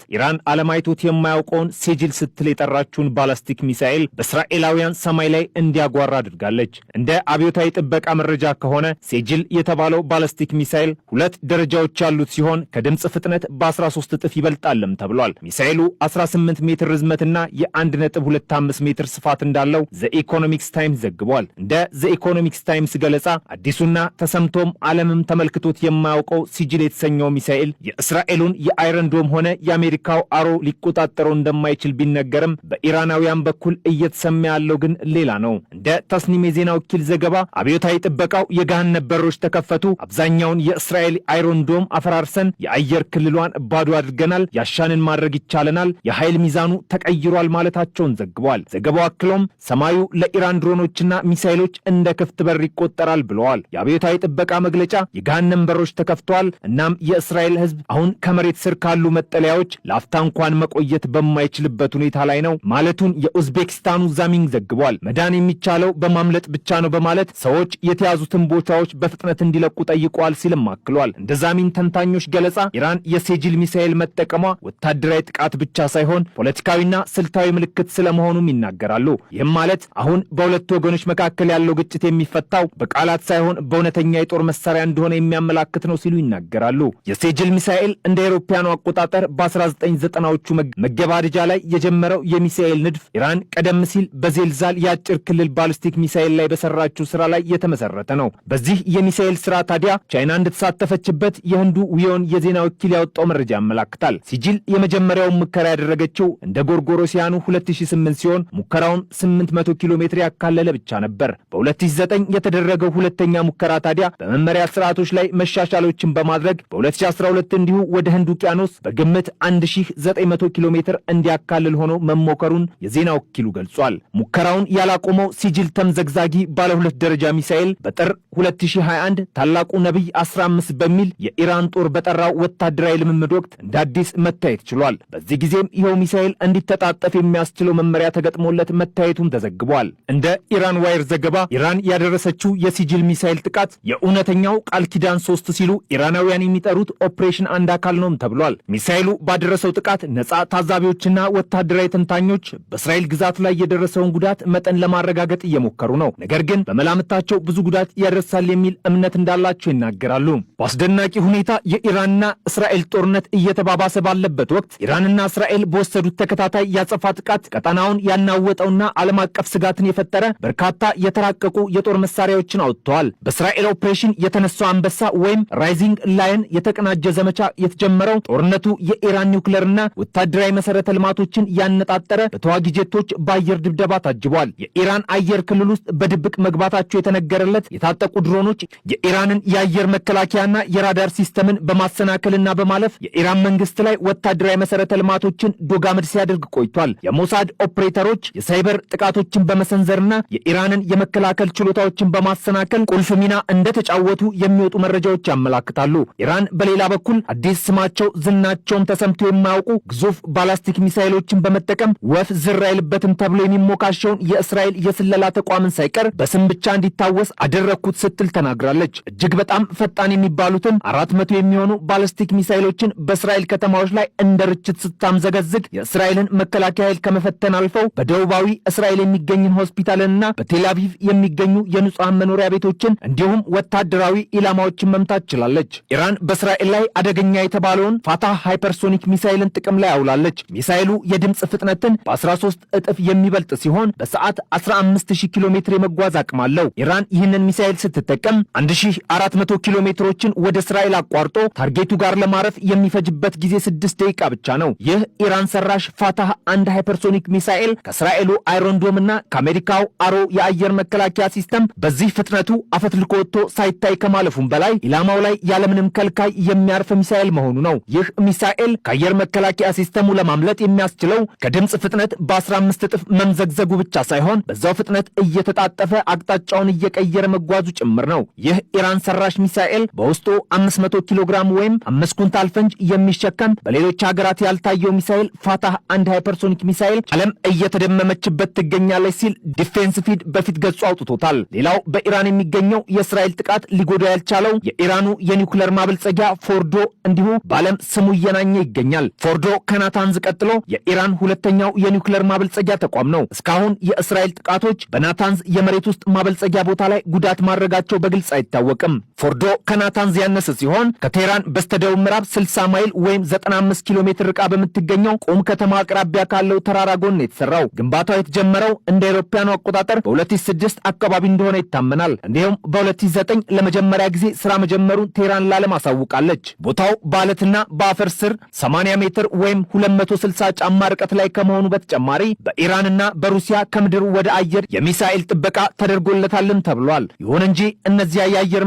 ኢራን አለማይቶት የማያውቀውን ሴጅል ስትል የጠራችውን ባላስቲክ ሚሳኤል በእስራኤላውያን ሰማይ ላይ እንዲያጓራ አድርጋለች። እንደ አብዮታዊ ጥበቃ መረጃ ከሆነ ሴጅል የተባለው ባላስቲክ ሚሳኤል 2 ደረጃዎች ያሉት ሲሆን ከድምጽ ፍጥነት በ13 እጥፍ ይበልጣልም ተብሏል። ሚሳኤሉ 18 ሜትር ርዝመትና የ1.25 ሜትር ስፋት እንዳለው ዘኢኮኖሚክስ ታይምስ ዘግቧል። እንደ ዘኢኮኖሚክስ ታይምስ ገለጻ አዲሱና ተሰምቶም ዓለምም ተመልክቶት የማያውቀው ሲጅል የተሰኘው ሚሳኤል የእስራኤሉን የአይረን ዶም ሆነ የአሜሪካው አሮ ሊቆጣጠረው እንደማይችል ቢነገርም በኢራናውያን በኩል እየተሰማ ያለው ግን ሌላ ነው። እንደ ተስኒም የዜና ወኪል ዘገባ አብዮታዊ ጥበቃው የገሃነም በሮች ተከፈቱ፣ አብዛኛውን የእስራኤል አይረን ዶም አፈራርሰን የአየር ክልሏን ባዶ አድርገናል፣ ያሻንን ማድረግ ይቻለናል፣ የኃይል ሚዛኑ ተቀይሯል ማለታቸውን ዘግቧል። ዘገባው አክሎም ሰማዩ ለኢራን ድሮኖችና ሚሳኤሎች እንደ ክፍት በር ይቆጠራል ብለዋል። የአብዮታዊ ጥበቃ መግለጫ የገሃነም በሮች ተከፍተዋል፣ እናም የእስራኤል ሕዝብ አሁን ከመሬት ስር ካሉ መጠለያዎች ለአፍታ እንኳን መቆየት በማይችልበት ሁኔታ ላይ ነው ማለቱን የኡዝቤክስታኑ ዛሚንግ ዘግቧል። መዳን የሚቻለው በማምለጥ ብቻ ነው በማለት ሰዎች የተያዙትን ቦታዎች በፍጥነት እንዲለቁ ጠይቀዋል ሲልም አክሏል። እንደ ዛሚን ተንታኞች ገለጻ ኢራን የሴጅል ሚሳኤል መጠቀሟ ወታደራዊ ጥቃት ብቻ ሳይሆን ፖለቲካዊና ስልታዊ ምልክት ስለመሆኑም ይናገራሉ። ይህም ማለት አሁን በሁለቱ ወገኖች መካከል ያለው ግጭት የሚፈታው በቃላት ሳይሆን በእውነተኛ የጦር መሳሪያ እንደሆነ የሚያመላክት ነው ሲሉ ይናገራሉ። የሴጅል ሚሳኤል እንደ አውሮፓውያኑ አቆጣጠር በ1990ዎቹ መገባደጃ ላይ የጀመረው የሚሳኤል ንድፍ ኢራን ቀደም ሲል በዜልዛል የአጭር ክልል ባሊስቲክ ሚሳኤል ላይ በሰራችው ስራ ላይ የተመሰረተ ነው። በዚህ የሚሳኤል ስራ ታዲያ ቻይና እንደተሳተፈችበት የህንዱ ዊዮን የዜና ወኪል ያወጣው መረጃ ያመላክታል። ሲጅል የመጀመሪያውን ሙከራ ያደረገችው እንደ ጎርጎሮሲያኑ 2008 ሲሆን ሙከራውን 800 ኪሎ ሜትር ያካለለ ብቻ ነበር። በ2009 የተደረገው ሁለተኛ ሙከራ ታዲያ በመመሪያ ስርዓቶች ላይ መሻሻሎችን በማድረግ በ2012 እንዲሁ ወደ ህንድ ውቅያኖስ በግምት 1900 ኪሎ ሜትር እንዲያካልል ሆኖ መሞከሩን የዜና ወኪሉ ገልጿል። ሙከራውን ያላቆመው ሲጅል ተምዘግዛጊ ባለ 2 ደረጃ ሚሳኤል በጥር 2021 ታላቁ ነብይ 15 በሚል የኢራን ጦር በጠራው ወታደራዊ ልምምድ ወቅት እንደ አዲስ መታየት ችሏል። በዚህ ጊዜም ይኸው ሚሳኤል እንዲተጣጠፍ የሚያስችለው መመሪያ ተገጥሞለት መታየቱም ተዘግቧል። እንደ ኢራን ዋይር ዘገባ ኢራን ያደረሰችው የሲጅል ሚሳኤል ጥቃት የእውነተኛው ቃል ኪዳን 3 ሲሉ ኢራናውያን የሚጠሩት ኦፕሬሽን አንድ አካል ነውም ተብሏል። ሚሳኤሉ ባደረሰው ጥቃት ነጻ ታዛቢዎችና ወታደራዊ ተንታኞች በእስራኤል ግዛት ላይ የደረሰውን ጉዳት መጠን ለማረጋገጥ እየሞከሩ ነው። ነገር ግን በመላምታቸው ብዙ ጉዳት ያደርሳል የሚል እምነት እንዳላቸው ይናገራሉ። በአስደናቂ ሁኔታ የኢራንና እስራኤል ጦርነት እየተባባሰ ባለበት ወቅት ኢራንና እስራኤል በወሰዱት ተከታታይ ያጸፋ ጥቃት ቀጠናውን ያናወጠውና ዓለም አቀፍ ስጋትን የፈጠረ በርካታ የተራቀቁ የጦር መሳሪያዎችን አውጥተዋል። በእስራኤል ኦፕሬሽን የተነሳው አንበሳ ወይም ራይዚንግ ላየን የተቀናጀ ዘመቻ የተጀመረው ጦርነቱ የኢራን ኒውክሌርና ወታደራዊ መሰረተ ልማቶችን ያነጣጠረ በተዋጊ ጄቶች በአየር ድብደባ ታጅቧል። የኢራን አየር ክልል ውስጥ በድብቅ መግባታቸው የተነገረለት የታጠቁ ድሮኖች የኢራንን የአየር መከላከያና የራዳር ሲስተምን በማሰናከልና በማለፍ የኢራን መንግስት ላይ ወታደራዊ መሰረተ ልማቶችን ዶጋመድ ሲያደርግ ቆይቷል። የሞሳድ ኦፕሬተሮች የሳይበር ጥቃቶችን በመሰንዘርና የኢራንን የመከላከል ችሎታዎችን በማሰናከል ቁልፍ ሚና እንደተጫወቱ የሚወጡ መረጃዎች ያመላክታሉ። ኢራን በሌላ በኩል አዲስ ስማቸው ዝናቸውም ተሰምቶ የማያውቁ ግዙፍ ባላስቲክ ሚሳኤሎችን በመጠቀም ወፍ ዝር አይልበትም ተብሎ የሚሞካሸውን የእስራኤል የስለላ ተቋምን ሳይቀር በስም ብቻ እንዲታወስ አደረኩት ስትል ተናግራለች። እጅግ በጣም ፈጣን የሚባሉትን 400 የሚሆኑ ባላስቲክ ሚሳኤሎችን በእስራኤል ከተማዎች ላይ እንደ ርችት ስታምዘገዝግ የእስራኤልን መከላከያ ኃይል ከመፈተን አልፈው በደቡባዊ እስራኤል የሚገኝን ሆስፒታልንና በቴል አቪቭ የሚገኙ የንጹሐን መኖሪያ ቤቶችን እንዲሁም ወታደራዊ ኢላማዎችን መምታት ችላለች። ኢራን በእስራኤል ላይ አደገኛ የተባለውን ፋታህ ሃይፐርሶኒክ ሚሳኤልን ጥቅም ላይ አውላለች። ሚሳኤሉ የድምፅ ፍጥነትን በ13 እጥፍ የሚበልጥ ሲሆን በሰዓት 15000 ኪሎ ሜትር የመጓዝ አቅም አለው። ኢራን ይህንን ሚሳኤል ስትጠቀም 1400 ኪሎ ሜትሮችን ወደ እስራኤል አቋርጦ ታርጌቱ ጋር ለማረፍ የሚፈጅበት ጊዜ 6 ደቂቃ ብቻ ነው። ይህ ኢራን ሰራሽ ፋታህ 1 ሃይፐርሶኒክ ሚሳኤል ከእስራኤሉ አይረን ዶም እና ከአሜሪካው አሮ የአየር መከላከያ ሲስተም በዚህ ፍጥነቱ አፈትልኮ ወጥቶ ሳይታይ ከማለፉም በላይ ኢላማው ላይ ያለምንም ከልካይ የሚያርፍ ሚሳኤል መሆኑ ነው። ይህ ሚሳኤል ከአየር መከላከያ ሲስተሙ ለማምለጥ የሚያስችለው ከድምፅ ፍጥነት በ15 እጥፍ መምዘግዘጉ ብቻ ሳይሆን በዛው ፍጥነት እየተጣጠፈ አቅጣጫውን እየቀየረ መጓዙ ጭምር ነው። ይህ ኢራን ሰራሽ ሚሳኤል በውስጡ 500 ኪሎ ግራም ወይም 5 ኩንታል ፈንጅ የሚሸከም በሌሎች ሀገራት ያልታየው ሚሳኤል ፋታህ 1 ሃይፐርሶኒክ ሚሳኤል ዓለም እየተደመመችበት ትገኛለች ሲል ዲፌንስ ፊድ በፊት ገጹ አውጥቶታል። ሌላው በኢራን የሚገኘው የእስራኤል ጥቃት ሊጎዳ ያልቻለው የኢራኑ የኒውክሌር ማበልጸጊያ ፎርዶ እንዲሁ በዓለም ስሙ እየናኘ ይገኛል። ይገኛል። ፎርዶ ከናታንዝ ቀጥሎ የኢራን ሁለተኛው የኒውክሌር ማበልጸጊያ ተቋም ነው። እስካሁን የእስራኤል ጥቃቶች በናታንዝ የመሬት ውስጥ ማበልጸጊያ ቦታ ላይ ጉዳት ማድረጋቸው በግልጽ አይታወቅም። ፎርዶ ከናታንዝ ያነሰ ሲሆን ከቴህራን በስተደቡብ ምዕራብ 60 ማይል ወይም 95 ኪሎ ሜትር ርቃ በምትገኘው ቁም ከተማ አቅራቢያ ካለው ተራራ ጎን የተሰራው ግንባታው የተጀመረው እንደ አውሮፓውያኑ አቆጣጠር በ2006 አካባቢ እንደሆነ ይታመናል። እንዲሁም በ2009 ለመጀመሪያ ጊዜ ስራ መጀመሩን ቴህራን ለዓለም አሳውቃለች። ቦታው በአለትና በአፈር ስር 80 ሜትር ወይም 260 ጫማ ርቀት ላይ ከመሆኑ በተጨማሪ በኢራንና በሩሲያ ከምድር ወደ አየር የሚሳኤል ጥበቃ ተደርጎለታልም ተብሏል። ይሁን እንጂ እነዚያ የአየር